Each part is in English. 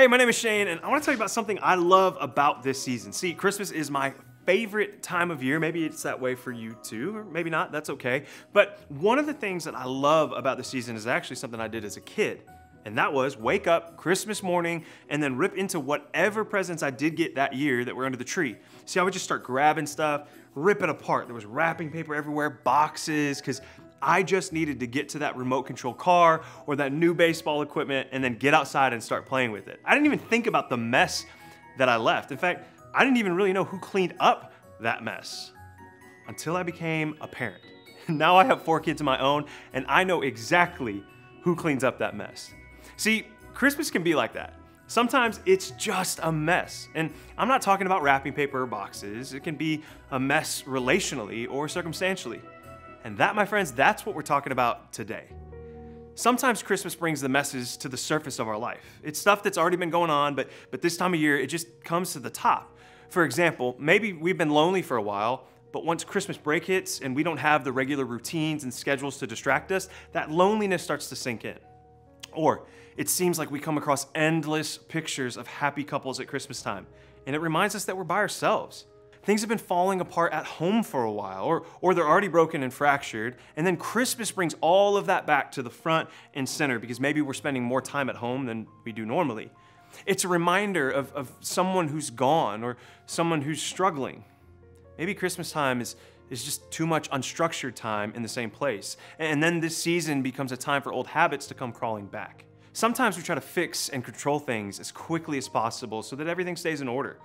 Hey, my name is Shane, and I want to tell you about something I love about this season. See, Christmas is my favorite time of year. Maybe it's that way for you too, or maybe not, that's okay. But one of the things that I love about the season is actually something I did as a kid. And that was wake up Christmas morning and then rip into whatever presents I did get that year that were under the tree. See, I would just start grabbing stuff, rip it apart. There was wrapping paper everywhere, boxes, because I just needed to get to that remote control car or that new baseball equipment and then get outside and start playing with it. I didn't even think about the mess that I left. In fact, I didn't even really know who cleaned up that mess until I became a parent. Now I have 4 kids of my own and I know exactly who cleans up that mess. See, Christmas can be like that. Sometimes it's just a mess. And I'm not talking about wrapping paper or boxes. It can be a mess relationally or circumstantially. And that, my friends, that's what we're talking about today. Sometimes Christmas brings the messes to the surface of our life. It's stuff that's already been going on, but this time of year, it just comes to the top. For example, maybe we've been lonely for a while, but once Christmas break hits and we don't have the regular routines and schedules to distract us, that loneliness starts to sink in. Or it seems like we come across endless pictures of happy couples at Christmas time, and it reminds us that we're by ourselves. Things have been falling apart at home for a while, or they're already broken and fractured, and then Christmas brings all of that back to the front and center because maybe we're spending more time at home than we do normally. It's a reminder of someone who's gone or someone who's struggling. Maybe Christmas time is just too much unstructured time in the same place, and then this season becomes a time for old habits to come crawling back. Sometimes we try to fix and control things as quickly as possible so that everything stays in order.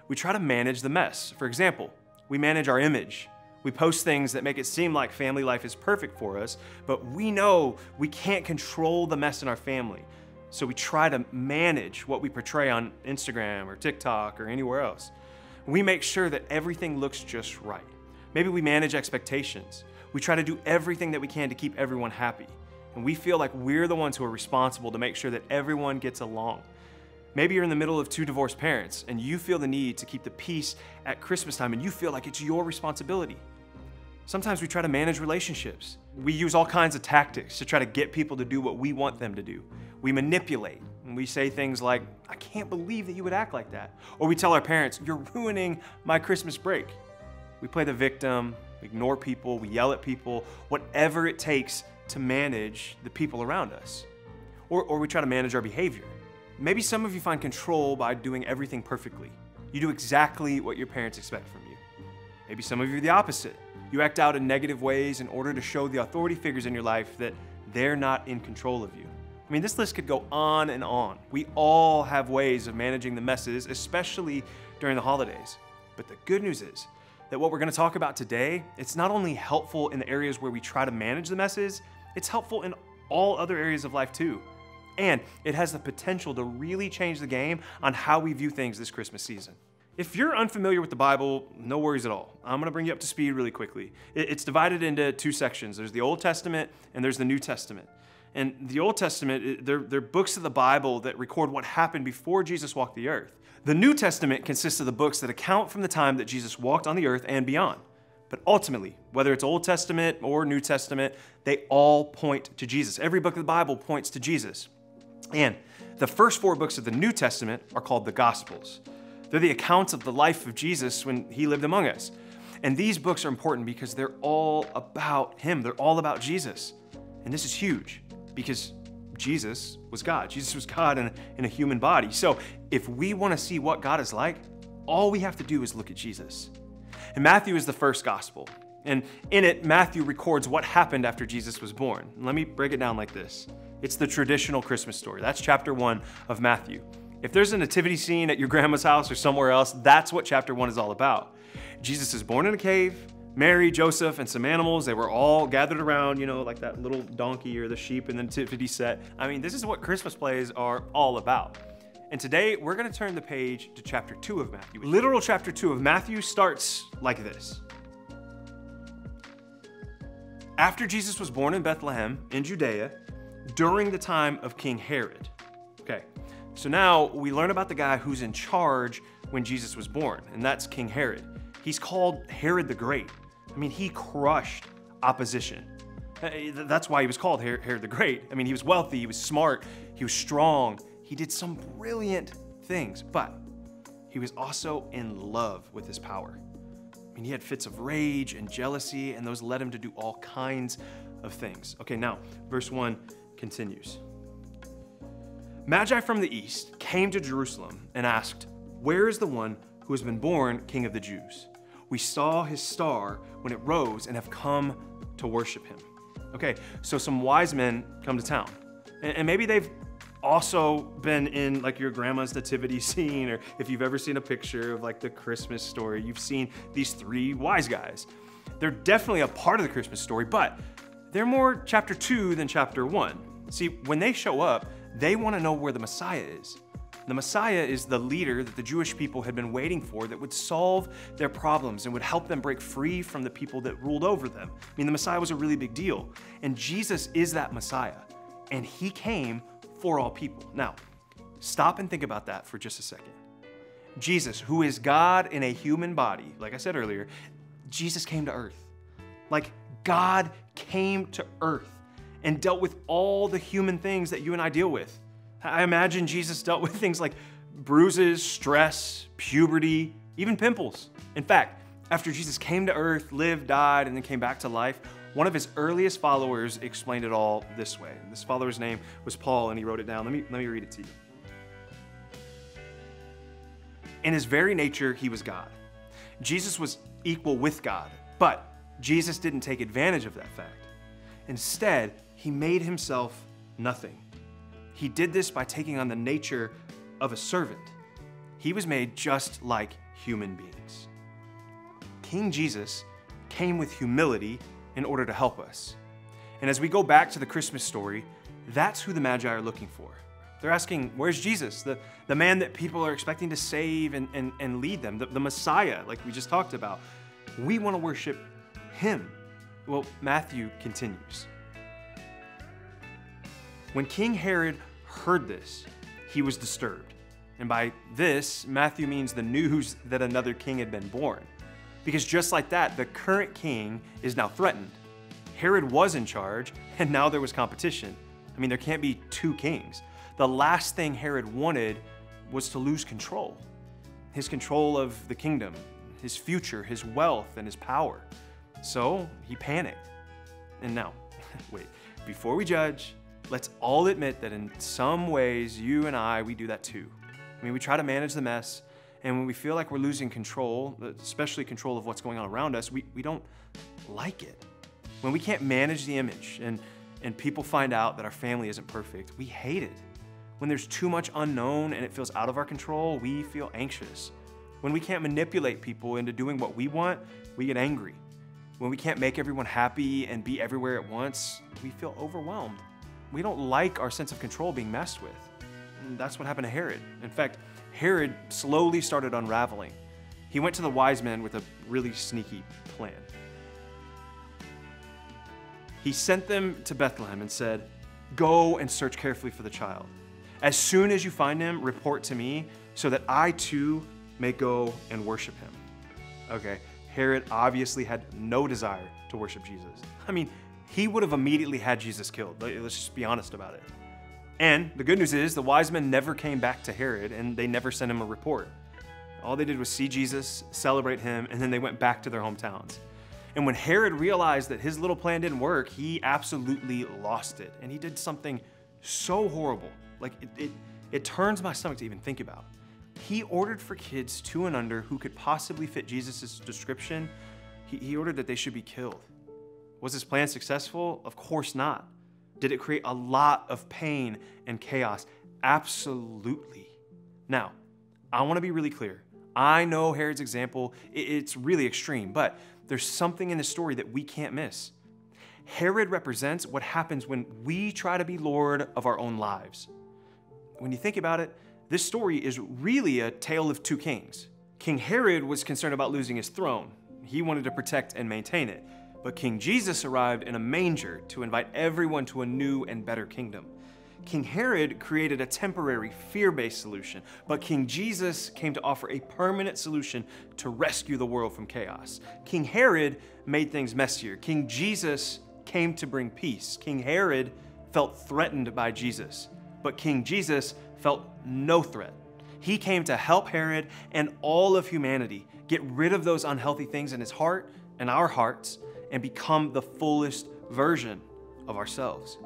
We try to manage the mess. For example, we manage our image. We post things that make it seem like family life is perfect for us, but we know we can't control the mess in our family. So we try to manage what we portray on Instagram or TikTok or anywhere else. We make sure that everything looks just right. Maybe we manage expectations. We try to do everything that we can to keep everyone happy. And we feel like we're the ones who are responsible to make sure that everyone gets along. Maybe you're in the middle of 2 divorced parents and you feel the need to keep the peace at Christmas time and you feel like it's your responsibility. Sometimes we try to manage relationships. We use all kinds of tactics to try to get people to do what we want them to do. We manipulate and we say things like, "I can't believe that you would act like that." Or we tell our parents, "You're ruining my Christmas break." We play the victim, we ignore people, we yell at people, whatever it takes to manage the people around us. Or we try to manage our behavior. Maybe some of you find control by doing everything perfectly. You do exactly what your parents expect from you. Maybe some of you are the opposite. You act out in negative ways in order to show the authority figures in your life that they're not in control of you. I mean, this list could go on and on. We all have ways of managing the messes, especially during the holidays. But the good news is that what we're going to talk about today, it's not only helpful in the areas where we try to manage the messes, it's helpful in all other areas of life too. And it has the potential to really change the game on how we view things this Christmas season. If you're unfamiliar with the Bible, no worries at all. I'm gonna bring you up to speed really quickly. It's divided into 2 sections. There's the Old Testament and there's the New Testament. And the Old Testament, they're books of the Bible that record what happened before Jesus walked the earth. The New Testament consists of the books that account from the time that Jesus walked on the earth and beyond. But ultimately, whether it's Old Testament or New Testament, they all point to Jesus. Every book of the Bible points to Jesus. And the first 4 books of the New Testament are called the Gospels. They're the accounts of the life of Jesus when he lived among us. And these books are important because they're all about him. They're all about Jesus. And this is huge because Jesus was God. Jesus was God in a human body. So if we want to see what God is like, all we have to do is look at Jesus. And Matthew is the first gospel. And in it, Matthew records what happened after Jesus was born. Let me break it down like this. It's the traditional Christmas story. That's chapter 1 of Matthew. If there's a nativity scene at your grandma's house or somewhere else, that's what chapter 1 is all about. Jesus is born in a cave. Mary, Joseph, and some animals, they were all gathered around, like that little donkey or the sheep in the nativity set. I mean, this is what Christmas plays are all about. And today, we're gonna turn the page to chapter 2 of Matthew. Literal chapter 2 of Matthew starts like this. After Jesus was born in Bethlehem in Judea, during the time of King Herod. Okay, so now we learn about the guy who's in charge when Jesus was born, and that's King Herod. He's called Herod the Great. I mean, he crushed opposition. That's why he was called Herod the Great. I mean, he was wealthy, he was smart, he was strong, He did some brilliant things, but he was also in love with his power. I mean, he had fits of rage and jealousy, and those led him to do all kinds of things. Okay, now, verse 1 continues. Magi from the east came to Jerusalem and asked, "Where is the one who has been born King of the Jews? We saw his star when it rose and have come to worship him." Okay, so some wise men come to town, and maybe they've also been in like your grandma's nativity scene, or if you've ever seen a picture of like the Christmas story, you've seen these three wise guys. They're definitely a part of the Christmas story, but they're more chapter 2 than chapter 1. See, when they show up, they want to know where the Messiah is. The Messiah is the leader that the Jewish people had been waiting for, that would solve their problems and would help them break free from the people that ruled over them. I mean, the Messiah was a really big deal, and Jesus is that Messiah, and he came for all people. Now, stop and think about that for just a second. Jesus, who is God in a human body, like I said earlier, Jesus came to earth. Like, God came to earth and dealt with all the human things that you and I deal with. I imagine Jesus dealt with things like bruises, stress, puberty, even pimples. In fact, after Jesus came to earth, lived, died, and then came back to life, one of his earliest followers explained it all this way. This follower's name was Paul, and he wrote it down. Let me read it to you. In his very nature, he was God. Jesus was equal with God, but Jesus didn't take advantage of that fact. Instead, he made himself nothing. He did this by taking on the nature of a servant. He was made just like human beings. King Jesus came with humility in order to help us. And as we go back to the Christmas story, that's who the Magi are looking for. They're asking, where's Jesus, the man that people are expecting to save and lead them, the Messiah, like we just talked about. We want to worship him. Well, Matthew continues. When King Herod heard this, he was disturbed. And by this, Matthew means the news that another king had been born. Because just like that, the current king is now threatened. Herod was in charge, and now there was competition. I mean, there can't be two kings. The last thing Herod wanted was to lose control. His control of the kingdom, his future, his wealth, and his power. So he panicked. And now, wait, before we judge, let's all admit that in some ways, you and I, we do that too. I mean, we try to manage the mess, and when we feel like we're losing control, especially control of what's going on around us, we don't like it. When we can't manage the image and people find out that our family isn't perfect, we hate it. When there's too much unknown and it feels out of our control, we feel anxious. When we can't manipulate people into doing what we want, we get angry. When we can't make everyone happy and be everywhere at once, we feel overwhelmed. We don't like our sense of control being messed with. And that's what happened to Herod. In fact, Herod slowly started unraveling. He went to the wise men with a really sneaky plan. He sent them to Bethlehem and said, "Go and search carefully for the child. As soon as you find him, report to me so that I too may go and worship him." Okay, Herod obviously had no desire to worship Jesus. I mean, he would have immediately had Jesus killed. Let's just be honest about it. And the good news is the wise men never came back to Herod, and they never sent him a report. All they did was see Jesus, celebrate him, and then they went back to their hometowns. And when Herod realized that his little plan didn't work, he absolutely lost it. And he did something so horrible. Like, it turns my stomach to even think about. He ordered for kids 2 and under who could possibly fit Jesus' description, he ordered that they should be killed. Was his plan successful? Of course not. Did it create a lot of pain and chaos? Absolutely. Now, I want to be really clear. I know Herod's example, it's really extreme, but there's something in the story that we can't miss. Herod represents what happens when we try to be Lord of our own lives. When you think about it, this story is really a tale of 2 kings. King Herod was concerned about losing his throne. He wanted to protect and maintain it. But King Jesus arrived in a manger to invite everyone to a new and better kingdom. King Herod created a temporary, fear-based solution, but King Jesus came to offer a permanent solution to rescue the world from chaos. King Herod made things messier. King Jesus came to bring peace. King Herod felt threatened by Jesus, but King Jesus felt no threat. He came to help Herod and all of humanity get rid of those unhealthy things in his heart and our hearts and become the fullest version of ourselves.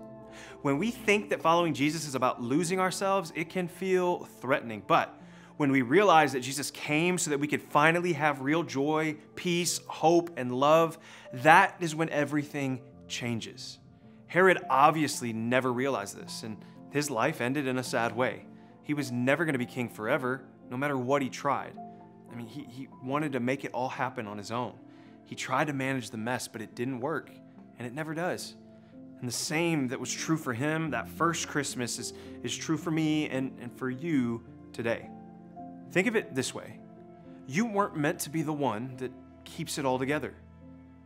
When we think that following Jesus is about losing ourselves, it can feel threatening. But when we realize that Jesus came so that we could finally have real joy, peace, hope, and love, that is when everything changes. Herod obviously never realized this, and his life ended in a sad way. He was never going to be king forever, no matter what he tried. I mean, he wanted to make it all happen on his own. He tried to manage the mess, but it didn't work, and it never does. And the same that was true for him that first Christmas is true for me and for you today. Think of it this way. You weren't meant to be the one that keeps it all together.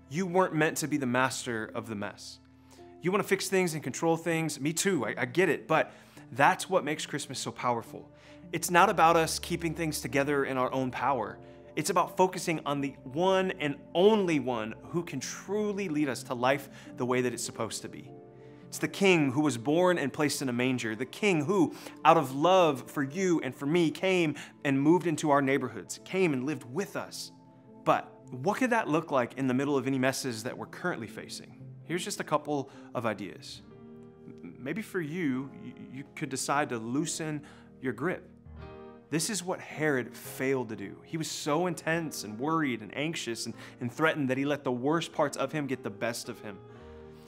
You weren't meant to be the master of the mess. You want to fix things and control things. Me too, I get it. But that's what makes Christmas so powerful. It's not about us keeping things together in our own power. It's about focusing on the one and only one who can truly lead us to life the way that it's supposed to be. It's the King who was born and placed in a manger, the King who, out of love for you and for me, came and moved into our neighborhoods, came and lived with us. But what could that look like in the middle of any messes that we're currently facing? Here's just a couple of ideas. Maybe for you, you could decide to loosen your grip. This is what Herod failed to do. He was so intense and worried and anxious and threatened that he let the worst parts of him get the best of him.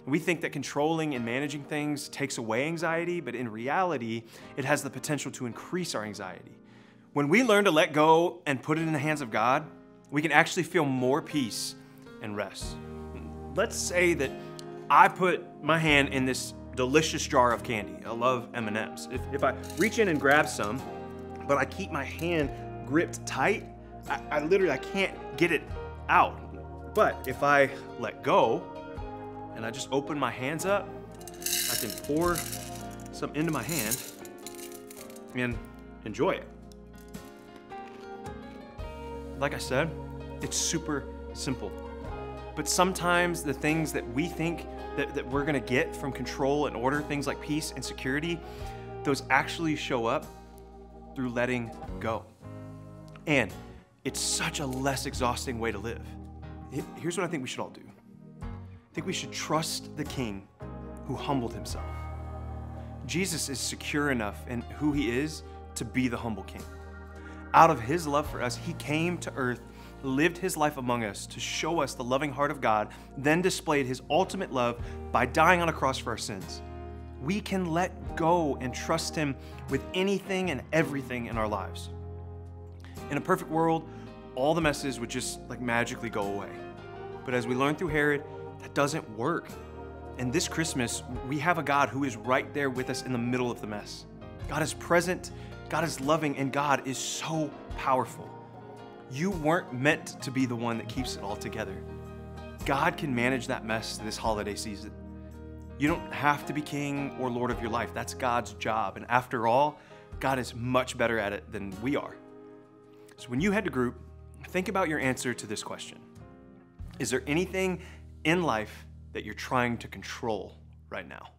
We think that controlling and managing things takes away anxiety, but in reality, it has the potential to increase our anxiety. When we learn to let go and put it in the hands of God, we can actually feel more peace and rest. Let's say that I put my hand in this delicious jar of candy. I love M&Ms. If I reach in and grab some, but I keep my hand gripped tight, I literally can't get it out. But if I let go and I just open my hands up, I can pour some into my hand and enjoy it. Like I said, it's super simple. But sometimes the things that we think that we're gonna get from control and order, things like peace and security, those actually show up through letting go. And it's such a less exhausting way to live. Here's what I think we should all do. I think we should trust the King who humbled himself. Jesus is secure enough in who he is to be the humble King. Out of his love for us, he came to earth, lived his life among us to show us the loving heart of God, then displayed his ultimate love by dying on a cross for our sins. We can let go and trust him with anything and everything in our lives. In a perfect world, all the messes would just magically go away. But as we learned through Herod, that doesn't work. And this Christmas, we have a God who is right there with us in the middle of the mess. God is present, God is loving, and God is so powerful. You weren't meant to be the one that keeps it all together. God can manage that mess this holiday season. You don't have to be king or lord of your life. That's God's job. And after all, God is much better at it than we are. So when you head to group, think about your answer to this question. Is there anything in life that you're trying to control right now?